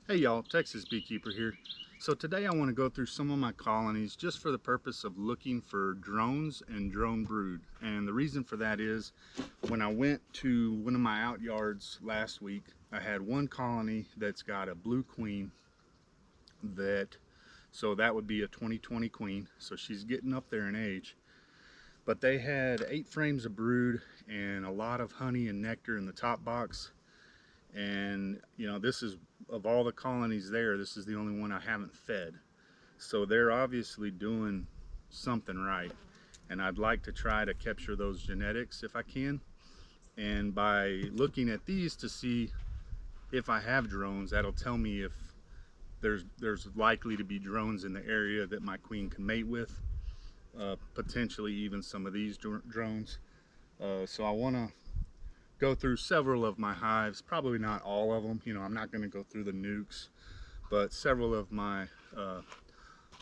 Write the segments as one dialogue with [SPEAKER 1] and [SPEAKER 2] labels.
[SPEAKER 1] Hey y'all, Texas Beekeeper here. So today I want to go through some of my colonies just for the purpose of looking for drones and drone brood. And the reason for that is when I went to one of my out yards last week, I had one colony that's got a blue queen so that would be a 2020 queen. So she's getting up there in age. But they had 8 frames of brood and a lot of honey and nectar in the top box. And this is, of all the colonies there, this is the only one I haven't fed. So they're obviously doing something right, and I'd like to try to capture those genetics if I can. And by looking at these to see if I have drones, that'll tell me if there's likely to be drones in the area that my queen can mate with, potentially even some of these drones. So I want to go through several of my hives, probably not all of them. I'm not going to go through the nukes, but several of my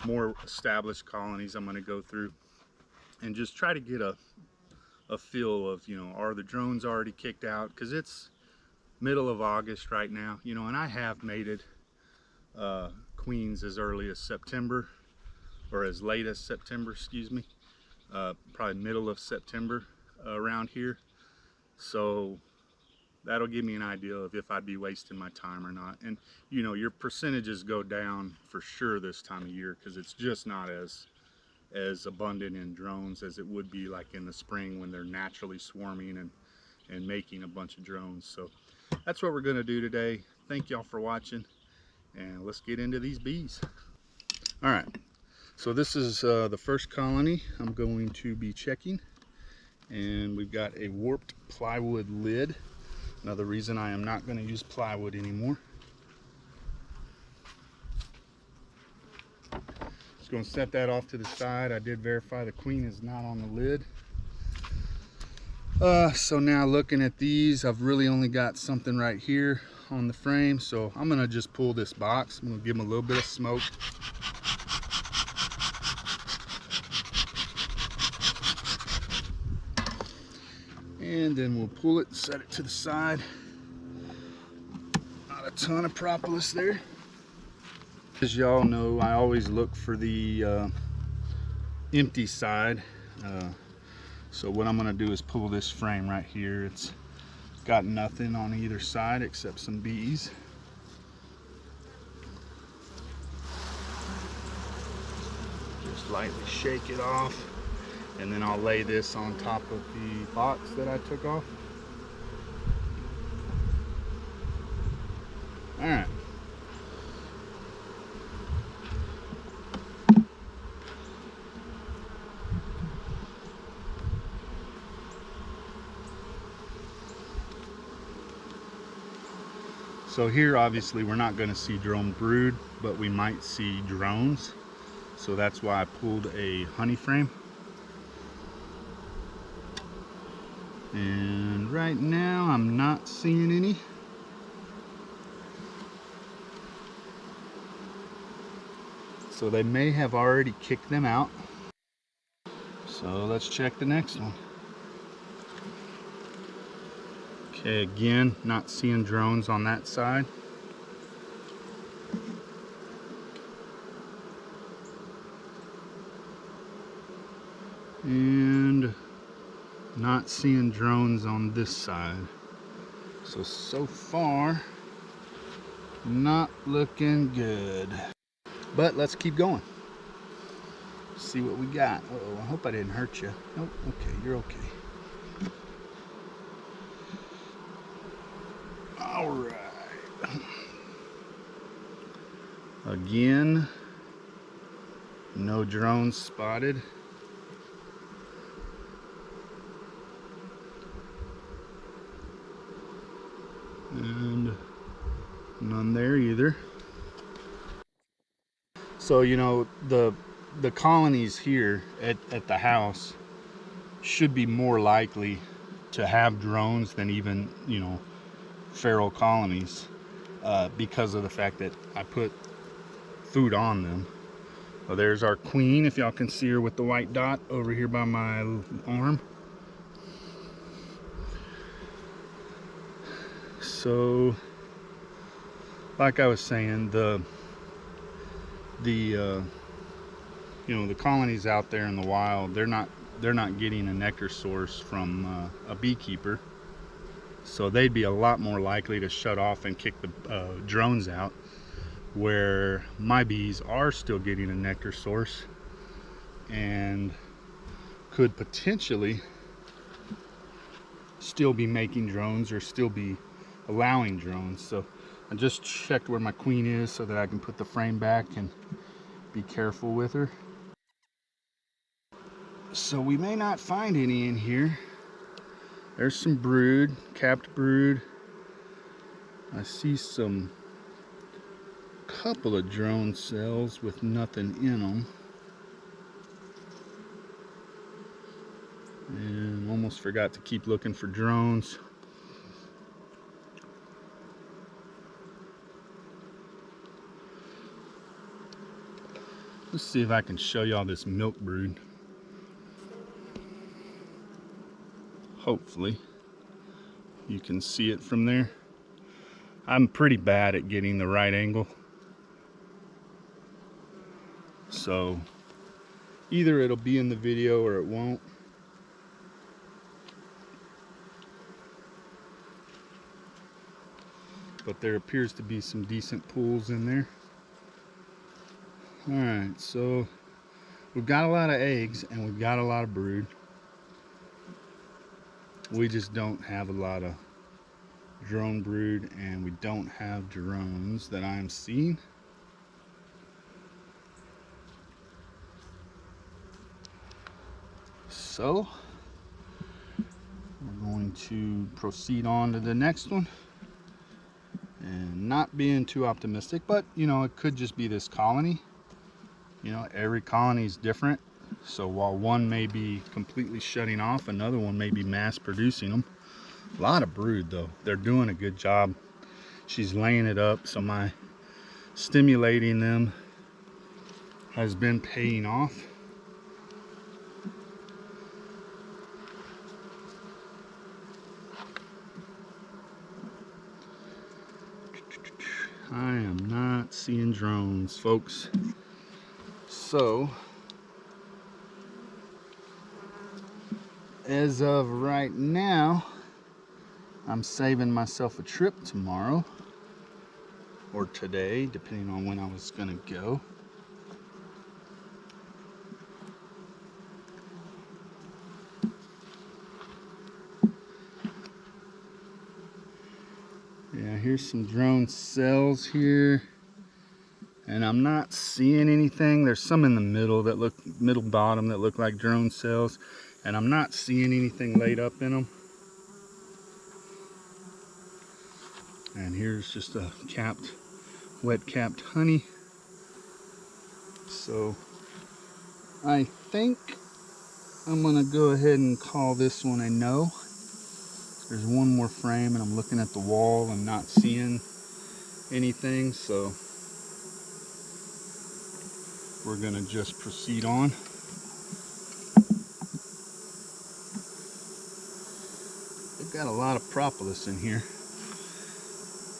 [SPEAKER 1] more established colonies I'm going to go through and just try to get a feel of, are the drones already kicked out? Because it's middle of August right now, and I have mated queens as early as September, or as late as September, excuse me, probably middle of September around here. So that'll give me an idea of if I'd be wasting my time or not. And your percentages go down for sure this time of year because it's just not as abundant in drones as it would be like in the spring when they're naturally swarming and making a bunch of drones. So that's what we're going to do today. Thank y'all for watching, and let's get into these bees. All right, so this is the first colony I'm going to be checking, and we've got a warped plywood lid. Another reason I am not going to use plywood anymore. Just going to set that off to the side. I did verify the queen is not on the lid. So now looking at these, I've really only got something right here on the frame. So I'm going to just pull this box. I'm going to give them a little bit of smoke. And then we'll pull it and set it to the side. Not a ton of propolis there. As y'all know, I always look for the empty side. So what I'm going to do is pull this frame right here. It's got nothing on either side except some bees. Just lightly shake it off, and then I'll lay this on top of the box that I took off. All right. So here, obviously, we're not going to see drone brood, but we might see drones. So that's why I pulled a honey frame. And right now, I'm not seeing any. So they may have already kicked them out. So let's check the next one. Okay, again, not seeing drones on that side. And not seeing drones on this side. So far, not looking good. But let's keep going. See what we got. Uh-oh, I hope I didn't hurt you. Nope, okay, you're okay. All right. Again, no drones spotted. And none there either. So the colonies here at the house should be more likely to have drones than even feral colonies, because of the fact that I put food on them. Well, there's our queen, if y'all can see her with the white dot over here by my arm. So like I was saying, the you know, the colonies out there in the wild, they're not getting a nectar source from a beekeeper, so they'd be a lot more likely to shut off and kick the drones out, where my bees are still getting a nectar source and could potentially still be making drones or still be allowing drones. So I just checked where my queen is so that I can put the frame back and be careful with her. So we may not find any in here. There's some brood, capped brood. I see some couple of drone cells with nothing in them. And almost forgot to keep looking for drones. Let's see if I can show y'all this milk brood. Hopefully you can see it from there. I'm pretty bad at getting the right angle, so either it'll be in the video or it won't. But there appears to be some decent pools in there. Alright, so we've got a lot of eggs and we've got a lot of brood. We just don't have a lot of drone brood, and we don't have drones that I'm seeing. So we're going to proceed on to the next one, and not being too optimistic, but you know, it could just be this colony. You know, every colony is different, so while one may be completely shutting off, another one may be mass producing them. A lot of brood though. They're doing a good job. She's laying it up, so my stimulating them has been paying off. I am not seeing drones, folks. So as of right now, I'm saving myself a trip tomorrow or today, depending on when I was gonna go. Yeah, here's some drone cells here, and I'm not seeing anything. There's some in the middle that look, middle bottom, that look like drone cells, and I'm not seeing anything laid up in them. And here's just a capped, wet capped honey. So I think I'm gonna go ahead and call this one a no. There's one more frame and I'm looking at the wall and not seeing anything, so we're gonna just proceed on. They've got a lot of propolis in here.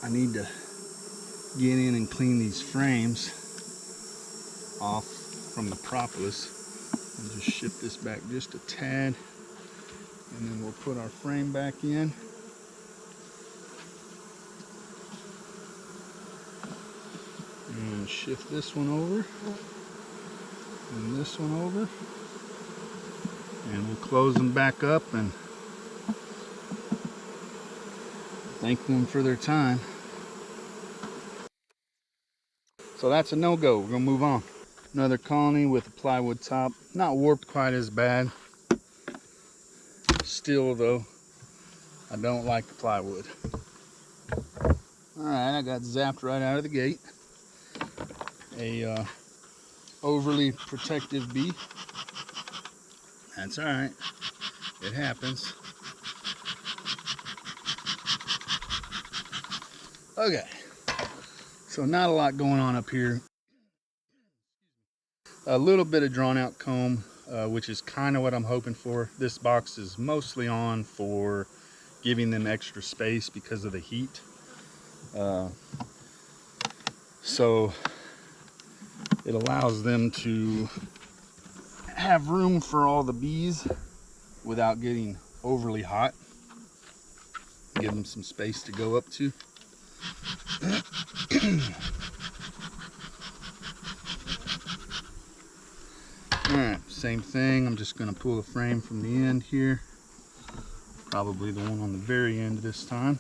[SPEAKER 1] I need to get in and clean these frames off from the propolis. And just shift this back just a tad, and then we'll put our frame back in. And shift this one over, and this one over, and we'll close them back up and thank them for their time. So that's a no-go. We're gonna move on. Another colony with a plywood top, not warped quite as bad. Still though, I don't like the plywood. All right, I got zapped right out of the gate. A overly protective bee. That's all right. It happens. Okay. So not a lot going on up here. A little bit of drawn out comb, which is kind of what I'm hoping for. This box is mostly on for giving them extra space because of the heat. So it allows them to have room for all the bees without getting overly hot. Give them some space to go up to. Alright, same thing. I'm just going to pull a frame from the end here. Probably the one on the very end this time.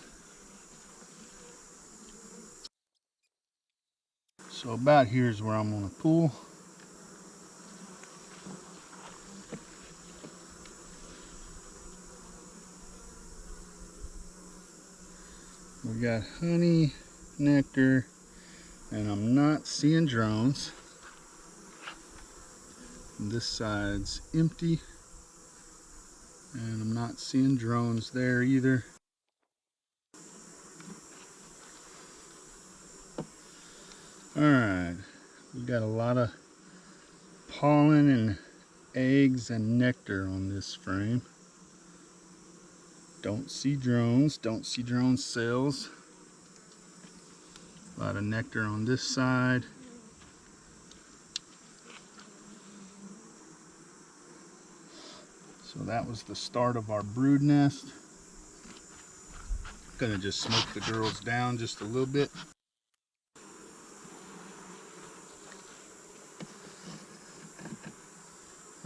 [SPEAKER 1] So about here is where I'm going to pull. We got honey, nectar, and I'm not seeing drones. And this side's empty, and I'm not seeing drones there either. Alright, we got a lot of pollen and eggs and nectar on this frame. Don't see drones, don't see drone cells. A lot of nectar on this side. So that was the start of our brood nest. Gonna just smoke the girls down just a little bit.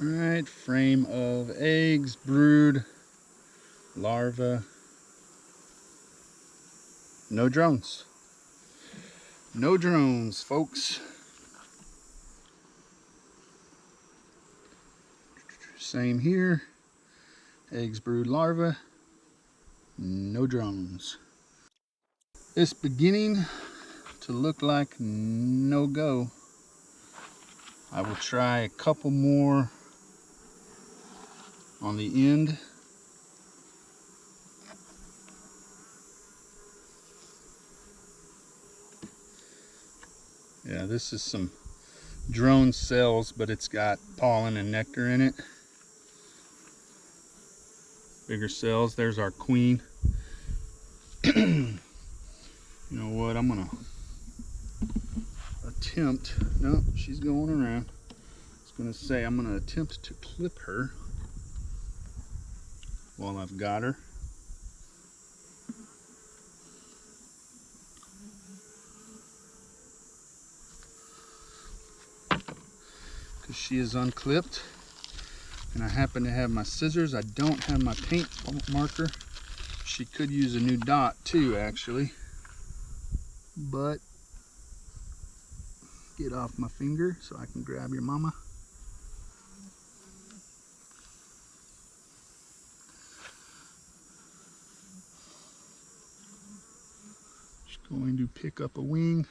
[SPEAKER 1] Alright, frame of eggs, brood, larva. No drones. No drones, folks. Same here. Eggs, brood, larva. No drones. It's beginning to look like no go. I will try a couple more on the end. Yeah, this is some drone cells, but it's got pollen and nectar in it. Bigger cells. There's our queen. You know what? I'm gonna attempt. No, she's going around. I was gonna say I'm gonna attempt to clip her while I've got her. Because she is unclipped. And I happen to have my scissors. I don't have my paint marker. She could use a new dot too, actually. But get off my finger so I can grab your mama. She's going to pick up a wing.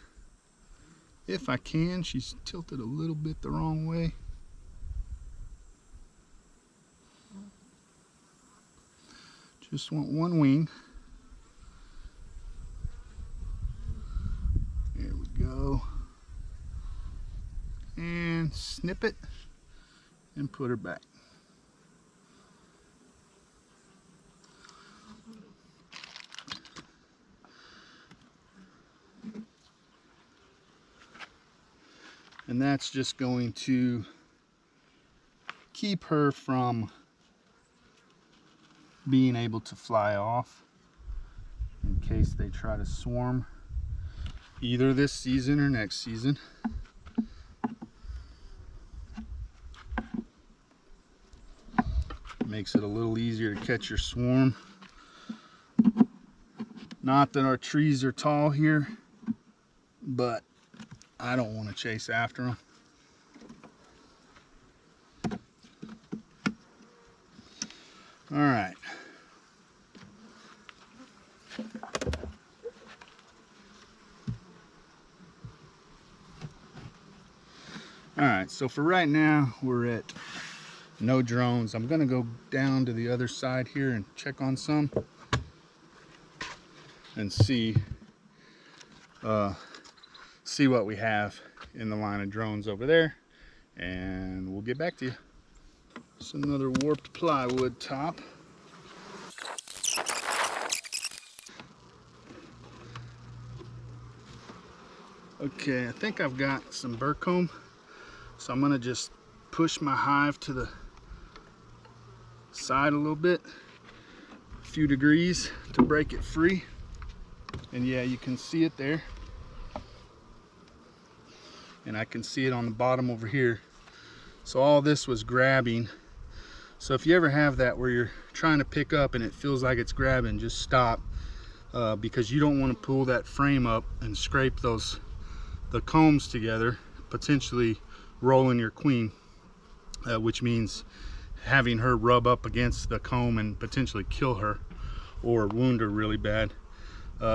[SPEAKER 1] If I can. She's tilted a little bit the wrong way. Just want one wing. There we go. And snip it and put her back. And that's just going to keep her from being able to fly off in case they try to swarm either this season or next season. Makes it a little easier to catch your swarm. Not that our trees are tall here, but I don't want to chase after them. All right. All right, so for right now, we're at no drones. I'm gonna go down to the other side here and check on some and see what we have in the line of drones over there, and we'll get back to you. It's another warped plywood top. Okay, I think I've got some burr comb, so I'm gonna just push my hive to the side a little bit, a few degrees to break it free. And yeah, you can see it there. And I can see it on the bottom over here. So all this was grabbing. So if you ever have that where you're trying to pick up and it feels like it's grabbing, just stop, because you don't want to pull that frame up and scrape the combs together, potentially rolling your queen, which means having her rub up against the comb and potentially kill her or wound her really bad.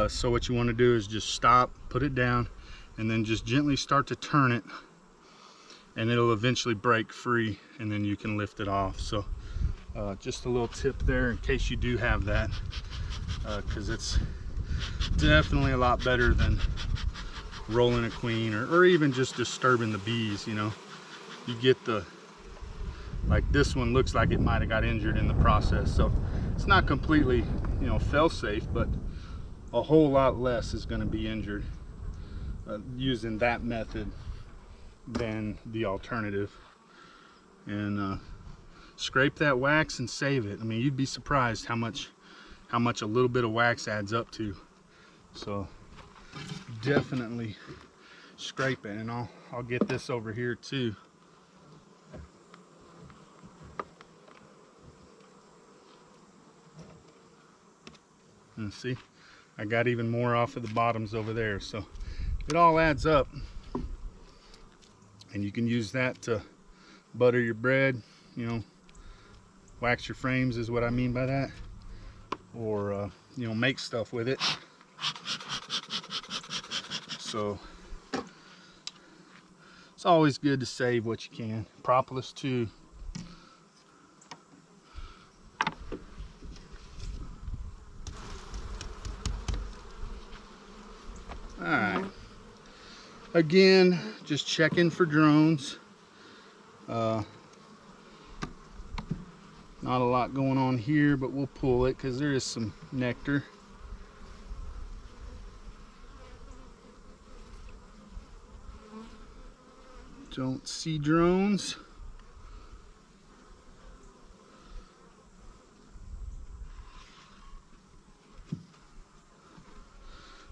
[SPEAKER 1] So what you want to do is just stop, put it down, and then just gently start to turn it, and it'll eventually break free, and then you can lift it off. So just a little tip there in case you do have that, because it's definitely a lot better than rolling a queen or even just disturbing the bees. You know, you get like this one looks like it might have got injured in the process, so it's not completely, you know, fail safe, but a whole lot less is going to be injured using that method than the alternative. And scrape that wax and save it. I mean, you'd be surprised how much a little bit of wax adds up to. So definitely scrape it, and I'll get this over here too. And see, I got even more off of the bottoms over there. So it all adds up, and you can use that to butter your bread, you know, wax your frames is what I mean by that, or you know, make stuff with it. So it's always good to save what you can. Propolis too. All right. Again, just checking for drones. Not a lot going on here, but we'll pull it because there is some nectar. Don't see drones.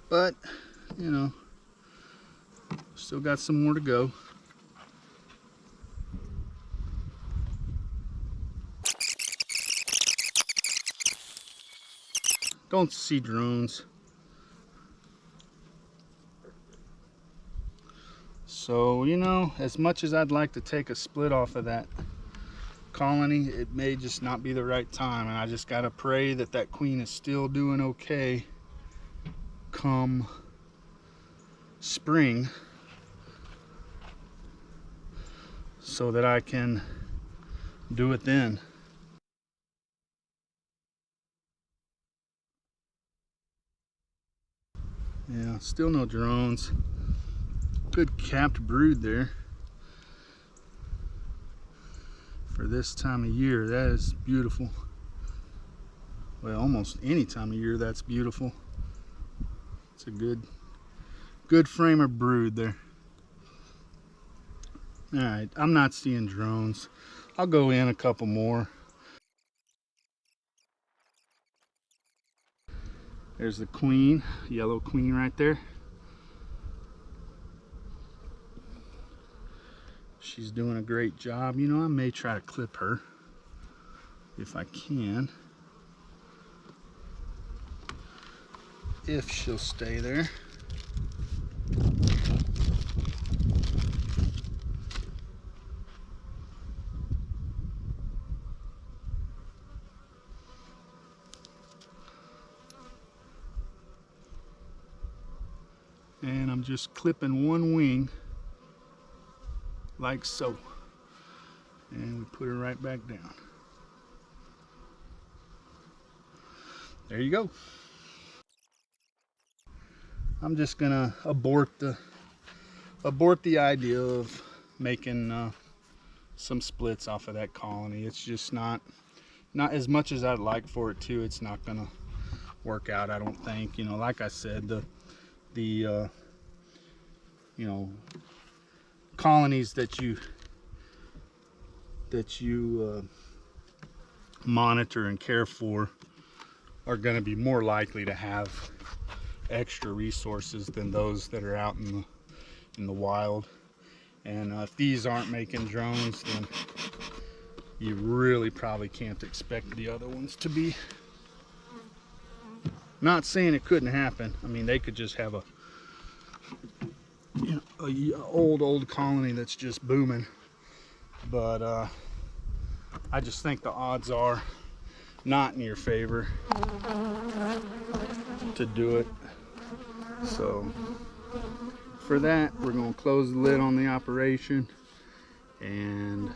[SPEAKER 1] But, you know, still got some more to go. Don't see drones. So, you know, as much as I'd like to take a split off of that colony, it may just not be the right time, and I just gotta pray that that queen is still doing okay come spring, so that I can do it then. Yeah, still no drones. Good capped brood there for this time of year. That is beautiful. Well, almost any time of year that's beautiful. It's a good frame of brood there. All right, I'm not seeing drones. I'll go in a couple more. There's the queen, yellow queen right there. She's doing a great job. You know, I may try to clip her if I can, if she'll stay there. And I'm just clipping one wing like so, and we put her right back down. There you go. I'm just gonna abort the idea of making some splits off of that colony. It's just not as much as I'd like for it to. It's not gonna work out, I don't think. You know, like I said, the you know, colonies that you monitor and care for are going to be more likely to have extra resources than those that are out in the wild. And if these aren't making drones, then you really probably can't expect the other ones to be. Not saying it couldn't happen. I mean, they could just have a, you know, a old colony that's just booming. But I just think the odds are not in your favor to do it. So for that, we're going to close the lid on the operation. And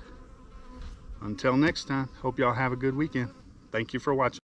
[SPEAKER 1] until next time, hope y'all have a good weekend. Thank you for watching.